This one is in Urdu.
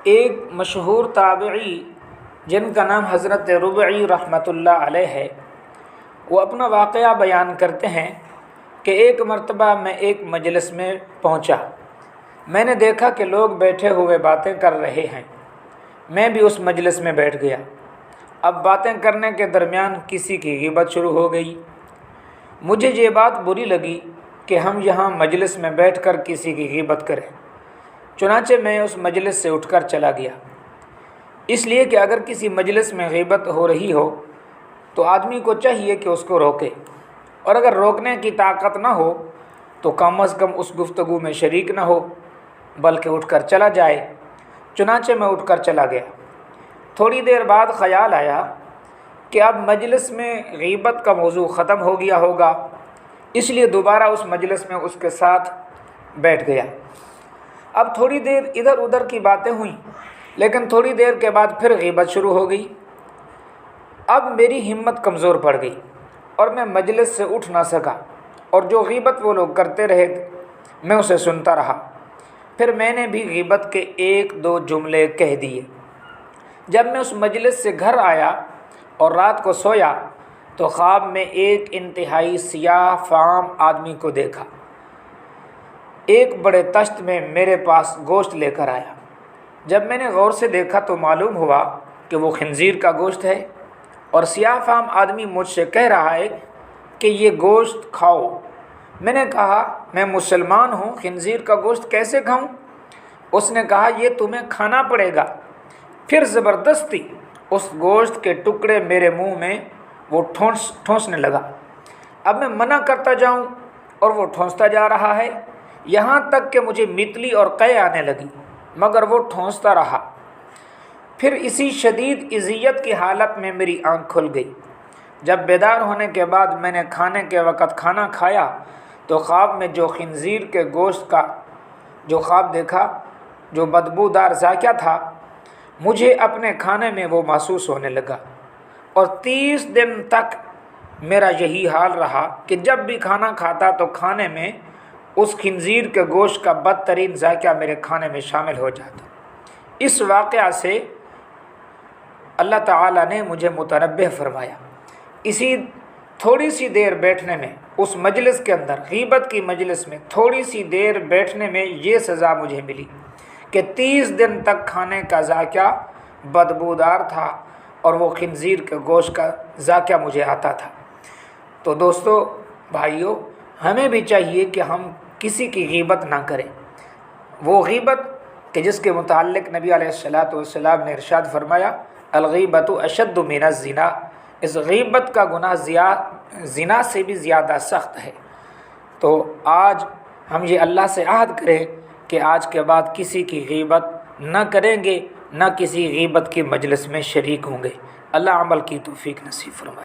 ایک مشہور تابعی جن کا نام حضرت ربعی رحمۃ اللہ علیہ ہے، وہ اپنا واقعہ بیان کرتے ہیں کہ ایک مرتبہ میں ایک مجلس میں پہنچا۔ میں نے دیکھا کہ لوگ بیٹھے ہوئے باتیں کر رہے ہیں۔ میں بھی اس مجلس میں بیٹھ گیا۔ اب باتیں کرنے کے درمیان کسی کی غیبت شروع ہو گئی۔ مجھے یہ بات بری لگی کہ ہم یہاں مجلس میں بیٹھ کر کسی کی غیبت کریں، چنانچہ میں اس مجلس سے اٹھ کر چلا گیا۔ اس لیے کہ اگر کسی مجلس میں غیبت ہو رہی ہو تو آدمی کو چاہیے کہ اس کو روکے، اور اگر روکنے کی طاقت نہ ہو تو کم از کم اس گفتگو میں شریک نہ ہو بلکہ اٹھ کر چلا جائے۔ چنانچہ میں اٹھ کر چلا گیا۔ تھوڑی دیر بعد خیال آیا کہ اب مجلس میں غیبت کا موضوع ختم ہو گیا ہوگا، اس لیے دوبارہ اس مجلس میں اس کے ساتھ بیٹھ گیا۔ اب تھوڑی دیر ادھر ادھر کی باتیں ہوئیں، لیکن تھوڑی دیر کے بعد پھر غیبت شروع ہو گئی۔ اب میری ہمت کمزور پڑ گئی اور میں مجلس سے اٹھ نہ سکا، اور جو غیبت وہ لوگ کرتے رہے میں اسے سنتا رہا۔ پھر میں نے بھی غیبت کے ایک دو جملے کہہ دیے۔ جب میں اس مجلس سے گھر آیا اور رات کو سویا تو خواب میں ایک انتہائی سیاہ فام آدمی کو دیکھا۔ ایک بڑے تشت میں میرے پاس گوشت لے کر آیا۔ جب میں نے غور سے دیکھا تو معلوم ہوا کہ وہ خنزیر کا گوشت ہے، اور سیاہ فام آدمی مجھ سے کہہ رہا ہے کہ یہ گوشت کھاؤ۔ میں نے کہا میں مسلمان ہوں، خنزیر کا گوشت کیسے کھاؤں؟ اس نے کہا یہ تمہیں کھانا پڑے گا۔ پھر زبردستی اس گوشت کے ٹکڑے میرے منہ میں وہ ٹھونسنے لگا۔ اب میں منع کرتا جاؤں اور وہ ٹھونستا جا رہا ہے، یہاں تک کہ مجھے متلی اور قے آنے لگی، مگر وہ ٹھونستا رہا۔ پھر اسی شدید اذیت کی حالت میں میری آنکھ کھل گئی۔ جب بیدار ہونے کے بعد میں نے کھانے کے وقت کھانا کھایا تو خواب میں جو خنزیر کے گوشت کا جو خواب دیکھا، جو بدبودار ذائقہ تھا، مجھے اپنے کھانے میں وہ محسوس ہونے لگا، اور 30 دن تک میرا یہی حال رہا کہ جب بھی کھانا کھاتا تو کھانے میں اس خنزیر کے گوشت کا بدترین ذائقہ میرے کھانے میں شامل ہو جاتا۔ اس واقعہ سے اللہ تعالیٰ نے مجھے متنبہ فرمایا۔ اسی تھوڑی سی دیر بیٹھنے میں اس مجلس کے اندر، غیبت کی مجلس میں تھوڑی سی دیر بیٹھنے میں یہ سزا مجھے ملی کہ 30 دن تک کھانے کا ذائقہ بدبودار تھا، اور وہ خنزیر کے گوشت کا ذائقہ مجھے آتا تھا۔ تو دوستو، بھائیو، ہمیں بھی چاہیے کہ ہم کسی کی غیبت نہ کریں۔ وہ غیبت کہ جس کے متعلق نبی علیہ السلام نے ارشاد فرمایا الغیبۃ اشد من الزنا، اس غیبت کا گناہ زنا سے بھی زیادہ سخت ہے۔ تو آج ہم یہ اللہ سے عہد کریں کہ آج کے بعد کسی کی غیبت نہ کریں گے، نہ کسی غیبت کی مجلس میں شریک ہوں گے۔ اللہ عمل کی توفیق نصیب فرمائے۔